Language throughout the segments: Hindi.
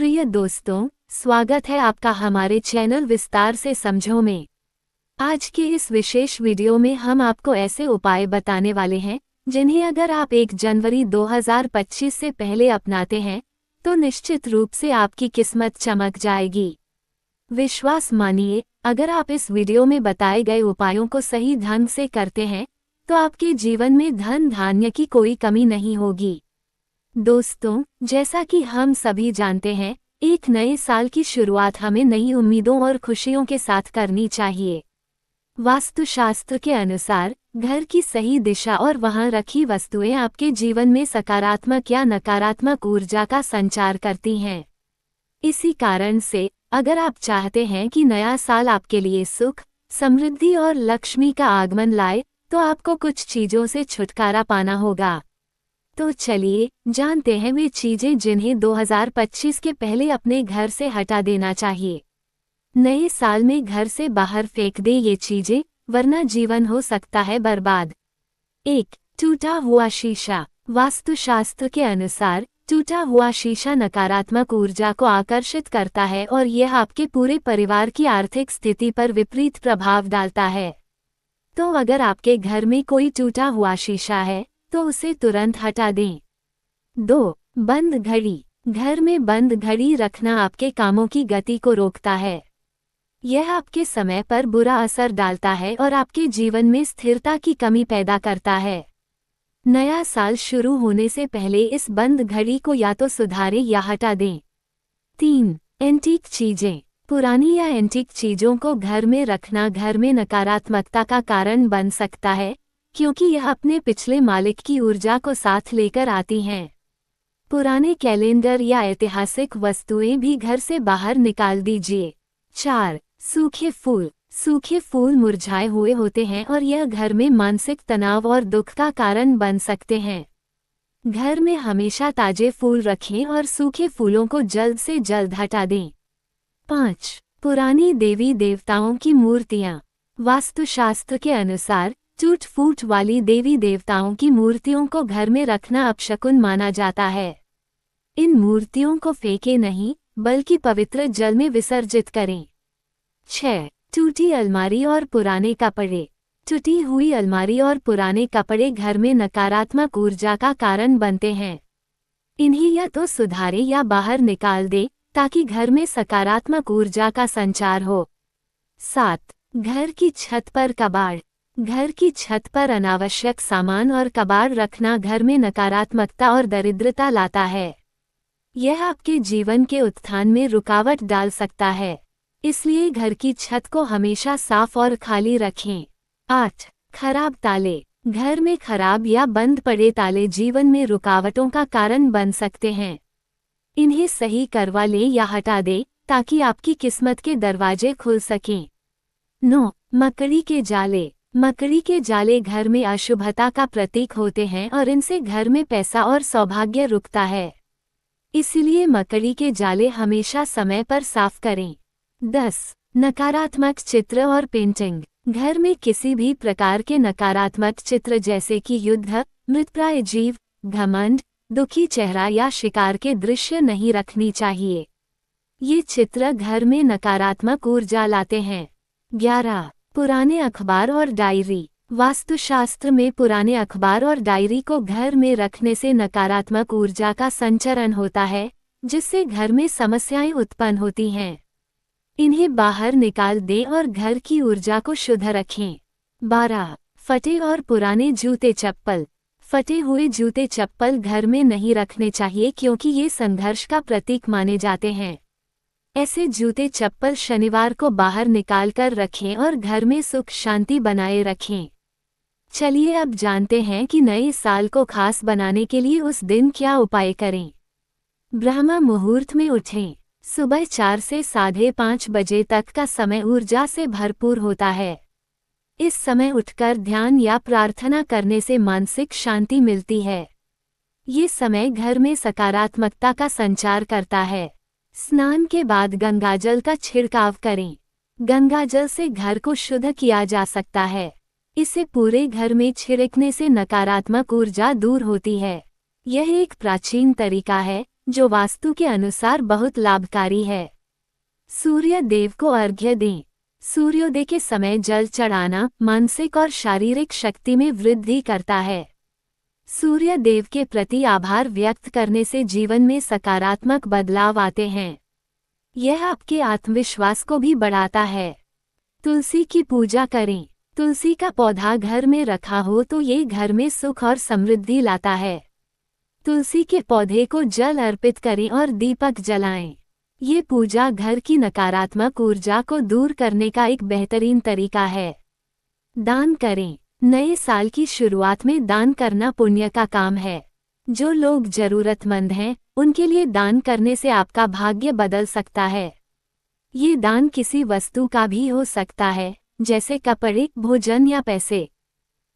प्रिय दोस्तों, स्वागत है आपका हमारे चैनल विस्तार से समझो में। आज के इस विशेष वीडियो में हम आपको ऐसे उपाय बताने वाले हैं जिन्हें अगर आप 1 जनवरी 2025 से पहले अपनाते हैं तो निश्चित रूप से आपकी किस्मत चमक जाएगी। विश्वास मानिए, अगर आप इस वीडियो में बताए गए उपायों को सही ढंग से करते हैं तो आपके जीवन में धन धान्य की कोई कमी नहीं होगी। दोस्तों, जैसा कि हम सभी जानते हैं, एक नए साल की शुरुआत हमें नई उम्मीदों और खुशियों के साथ करनी चाहिए। वास्तुशास्त्र के अनुसार घर की सही दिशा और वहां रखी वस्तुएं आपके जीवन में सकारात्मक या नकारात्मक ऊर्जा का संचार करती हैं। इसी कारण से अगर आप चाहते हैं कि नया साल आपके लिए सुख, समृद्धि और लक्ष्मी का आगमन लाए, तो आपको कुछ चीजों से छुटकारा पाना होगा। तो चलिए जानते हैं वे चीजें जिन्हें 2025 के पहले अपने घर से हटा देना चाहिए। नए साल में घर से बाहर फेंक दे ये चीजें, वरना जीवन हो सकता है बर्बाद। 1. टूटा हुआ शीशा। वास्तुशास्त्र के अनुसार टूटा हुआ शीशा नकारात्मक ऊर्जा को आकर्षित करता है और यह आपके पूरे परिवार की आर्थिक स्थिति पर विपरीत प्रभाव डालता है। तो अगर आपके घर में कोई टूटा हुआ शीशा है तो उसे तुरंत हटा दें। 2. बंद घड़ी। घर में बंद घड़ी रखना आपके कामों की गति को रोकता है। यह आपके समय पर बुरा असर डालता है और आपके जीवन में स्थिरता की कमी पैदा करता है। नया साल शुरू होने से पहले इस बंद घड़ी को या तो सुधारें या हटा दें। 3. एंटीक चीजें। पुरानी या एंटीक चीजों को घर में रखना घर में नकारात्मकता का कारण बन सकता है, क्योंकि यह अपने पिछले मालिक की ऊर्जा को साथ लेकर आती हैं। पुराने कैलेंडर या ऐतिहासिक वस्तुएं भी घर से बाहर निकाल दीजिए। 4. सूखे फूल। सूखे फूल मुरझाए हुए होते हैं और यह घर में मानसिक तनाव और दुख का कारण बन सकते हैं। घर में हमेशा ताजे फूल रखें और सूखे फूलों को जल्द से जल्द हटा दें। 5. पुरानी देवी देवताओं की मूर्तियां। वास्तुशास्त्र के अनुसार टूट फूट वाली देवी देवताओं की मूर्तियों को घर में रखना अपशकुन माना जाता है। इन मूर्तियों को फेंके नहीं, बल्कि पवित्र जल में विसर्जित करें। 6. टूटी अलमारी और पुराने कपड़े। टूटी हुई अलमारी और पुराने कपड़े घर में नकारात्मक ऊर्जा का कारण बनते हैं। इन्हें या तो सुधारें या बाहर निकाल दें ताकि घर में सकारात्मक ऊर्जा का संचार हो। 7. घर की छत पर कबाड़। घर की छत पर अनावश्यक सामान और कबाड़ रखना घर में नकारात्मकता और दरिद्रता लाता है। यह आपके जीवन के उत्थान में रुकावट डाल सकता है, इसलिए घर की छत को हमेशा साफ और खाली रखें। 8. खराब ताले। घर में खराब या बंद पड़े ताले जीवन में रुकावटों का कारण बन सकते हैं। इन्हें सही करवा लें या हटा दें ताकि आपकी किस्मत के दरवाजे खुल सकें। 9. मकड़ी के जाले। मकड़ी के जाले घर में अशुभता का प्रतीक होते हैं और इनसे घर में पैसा और सौभाग्य रुकता है। इसलिए मकड़ी के जाले हमेशा समय पर साफ करें। 10. नकारात्मक चित्र और पेंटिंग। घर में किसी भी प्रकार के नकारात्मक चित्र जैसे कि युद्ध, मृतप्राय जीव, घमंड, दुखी चेहरा या शिकार के दृश्य नहीं रखनी चाहिए। ये चित्र घर में नकारात्मक ऊर्जा लाते हैं। 11. पुराने अखबार और डायरी। वास्तुशास्त्र में पुराने अखबार और डायरी को घर में रखने से नकारात्मक ऊर्जा का संचरण होता है, जिससे घर में समस्याएं उत्पन्न होती हैं। इन्हें बाहर निकाल दें और घर की ऊर्जा को शुद्ध रखें। 12. फटे और पुराने जूते चप्पल। फटे हुए जूते चप्पल घर में नहीं रखने चाहिए क्योंकि ये संघर्ष का प्रतीक माने जाते हैं। ऐसे जूते चप्पल शनिवार को बाहर निकालकर रखें और घर में सुख शांति बनाए रखें। चलिए अब जानते हैं कि नए साल को खास बनाने के लिए उस दिन क्या उपाय करें। ब्रह्म मुहूर्त में उठें। सुबह 4 से 5:30 बजे तक का समय ऊर्जा से भरपूर होता है। इस समय उठकर ध्यान या प्रार्थना करने से मानसिक शांति मिलती है। ये समय घर में सकारात्मकता का संचार करता है। स्नान के बाद गंगाजल का छिड़काव करें। गंगाजल से घर को शुद्ध किया जा सकता है। इसे पूरे घर में छिड़कने से नकारात्मक ऊर्जा दूर होती है। यह एक प्राचीन तरीका है जो वास्तु के अनुसार बहुत लाभकारी है। सूर्य देव को अर्घ्य दें। सूर्योदय के समय जल चढ़ाना मानसिक और शारीरिक शक्ति में वृद्धि करता है। सूर्य देव के प्रति आभार व्यक्त करने से जीवन में सकारात्मक बदलाव आते हैं। यह आपके आत्मविश्वास को भी बढ़ाता है। तुलसी की पूजा करें। तुलसी का पौधा घर में रखा हो तो ये घर में सुख और समृद्धि लाता है। तुलसी के पौधे को जल अर्पित करें और दीपक जलाएं। ये पूजा घर की नकारात्मक ऊर्जा को दूर करने का एक बेहतरीन तरीका है। दान करें। नए साल की शुरुआत में दान करना पुण्य का काम है। जो लोग जरूरतमंद हैं, उनके लिए दान करने से आपका भाग्य बदल सकता है। ये दान किसी वस्तु का भी हो सकता है, जैसे कपड़े, भोजन या पैसे।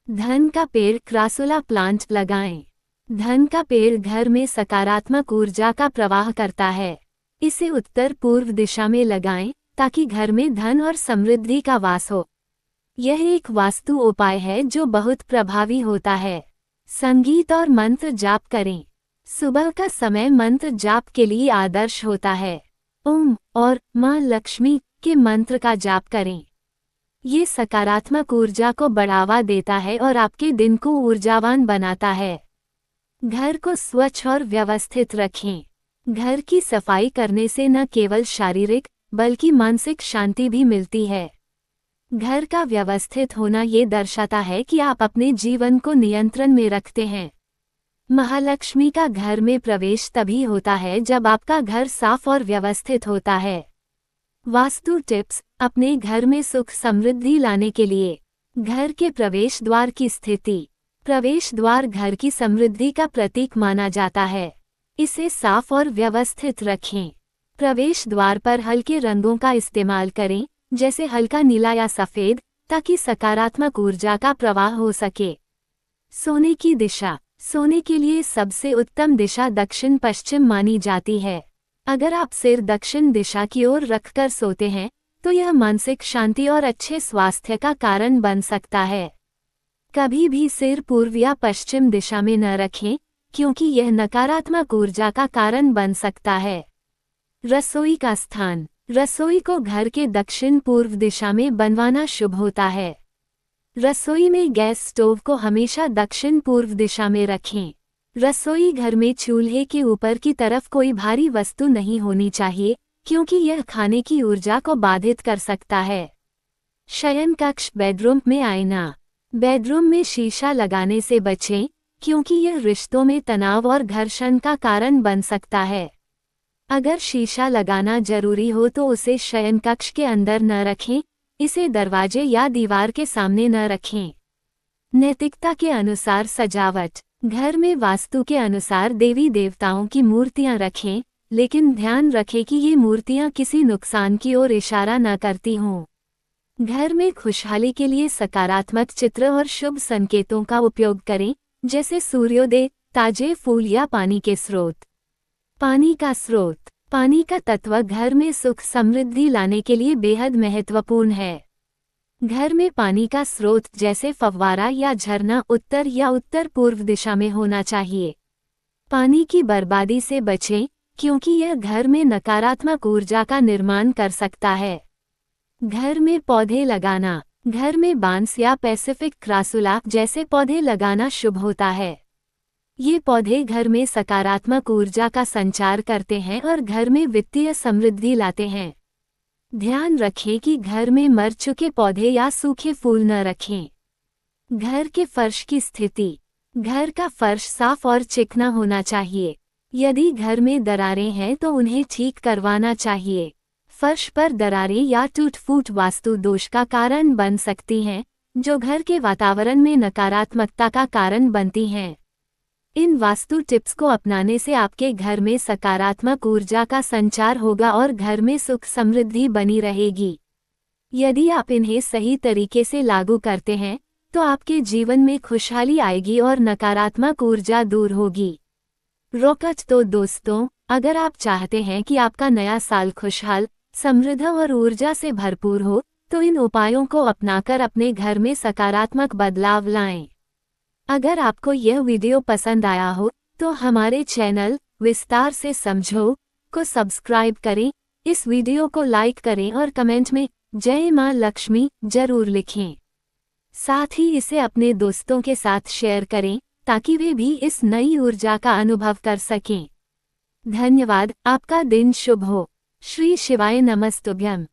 धन का पेड़ क्रासुला प्लांट लगाएं। धन का पेड़ घर में सकारात्मक ऊर्जा का प्रवाह करता है। इसे उत्तर पूर्व दिशा में लगाएं ताकि घर में धन और समृद्धि का वास हो। यह एक वास्तु उपाय है जो बहुत प्रभावी होता है। संगीत और मंत्र जाप करें। सुबह का समय मंत्र जाप के लिए आदर्श होता है। ओम और मां लक्ष्मी के मंत्र का जाप करें। ये सकारात्मक ऊर्जा को बढ़ावा देता है और आपके दिन को ऊर्जावान बनाता है। घर को स्वच्छ और व्यवस्थित रखें। घर की सफाई करने से न केवल शारीरिक बल्कि मानसिक शांति भी मिलती है। घर का व्यवस्थित होना ये दर्शाता है कि आप अपने जीवन को नियंत्रण में रखते हैं। महालक्ष्मी का घर में प्रवेश तभी होता है जब आपका घर साफ और व्यवस्थित होता है। वास्तु टिप्स। अपने घर में सुख समृद्धि लाने के लिए घर के प्रवेश द्वार की स्थिति। प्रवेश द्वार घर की समृद्धि का प्रतीक माना जाता है। इसे साफ और व्यवस्थित रखें। प्रवेश द्वार पर हल्के रंगों का इस्तेमाल करें, जैसे हल्का नीला या सफ़ेद, ताकि सकारात्मक ऊर्जा का प्रवाह हो सके। सोने की दिशा। सोने के लिए सबसे उत्तम दिशा दक्षिण पश्चिम मानी जाती है। अगर आप सिर दक्षिण दिशा की ओर रखकर सोते हैं तो यह मानसिक शांति और अच्छे स्वास्थ्य का कारण बन सकता है। कभी भी सिर पूर्व या पश्चिम दिशा में न रखें, क्योंकि यह नकारात्मक ऊर्जा का कारण बन सकता है। रसोई का स्थान। रसोई को घर के दक्षिण पूर्व दिशा में बनवाना शुभ होता है। रसोई में गैस स्टोव को हमेशा दक्षिण पूर्व दिशा में रखें। रसोई घर में चूल्हे के ऊपर की तरफ कोई भारी वस्तु नहीं होनी चाहिए, क्योंकि यह खाने की ऊर्जा को बाधित कर सकता है। शयन कक्ष। बेडरूम में आईना। बेडरूम में शीशा लगाने से बचें, क्योंकि यह रिश्तों में तनाव और घर्षण का कारण बन सकता है। अगर शीशा लगाना जरूरी हो तो उसे शयन कक्ष के अंदर न रखें, इसे दरवाजे या दीवार के सामने न रखें। नैतिकता के अनुसार सजावट। घर में वास्तु के अनुसार देवी देवताओं की मूर्तियां रखें, लेकिन ध्यान रखें कि ये मूर्तियां किसी नुकसान की ओर इशारा न करती हों। घर में खुशहाली के लिए सकारात्मक चित्र और शुभ संकेतों का उपयोग करें, जैसे सूर्योदय, ताजे फूल या पानी के स्रोत। पानी का स्रोत। पानी का तत्व घर में सुख समृद्धि लाने के लिए बेहद महत्वपूर्ण है। घर में पानी का स्रोत जैसे फव्वारा या झरना उत्तर या उत्तर पूर्व दिशा में होना चाहिए। पानी की बर्बादी से बचें, क्योंकि यह घर में नकारात्मक ऊर्जा का निर्माण कर सकता है। घर में पौधे लगाना। घर में बांस या पैसिफिक क्रासुला जैसे पौधे लगाना शुभ होता है। ये पौधे घर में सकारात्मक ऊर्जा का संचार करते हैं और घर में वित्तीय समृद्धि लाते हैं। ध्यान रखें कि घर में मर चुके पौधे या सूखे फूल न रखें। घर के फर्श की स्थिति। घर का फर्श साफ और चिकना होना चाहिए। यदि घर में दरारें हैं तो उन्हें ठीक करवाना चाहिए। फर्श पर दरारें या टूट-फूट वास्तु दोष का कारण बन सकती हैं, जो घर के वातावरण में नकारात्मकता का कारण बनती हैं। इन वास्तु टिप्स को अपनाने से आपके घर में सकारात्मक ऊर्जा का संचार होगा और घर में सुख समृद्धि बनी रहेगी। यदि आप इन्हें सही तरीके से लागू करते हैं तो आपके जीवन में खुशहाली आएगी और नकारात्मक ऊर्जा दूर होगी। रोकथ तो दोस्तों, अगर आप चाहते हैं कि आपका नया साल खुशहाल, समृद्ध और ऊर्जा से भरपूर हो, तो इन उपायों को अपनाकर अपने घर में सकारात्मक बदलाव लाएं। अगर आपको यह वीडियो पसंद आया हो तो हमारे चैनल विस्तार से समझो को सब्सक्राइब करें, इस वीडियो को लाइक करें और कमेंट में जय मां लक्ष्मी जरूर लिखें। साथ ही इसे अपने दोस्तों के साथ शेयर करें ताकि वे भी इस नई ऊर्जा का अनुभव कर सकें। धन्यवाद। आपका दिन शुभ हो। श्री शिवाय नमस्तुभ्यम।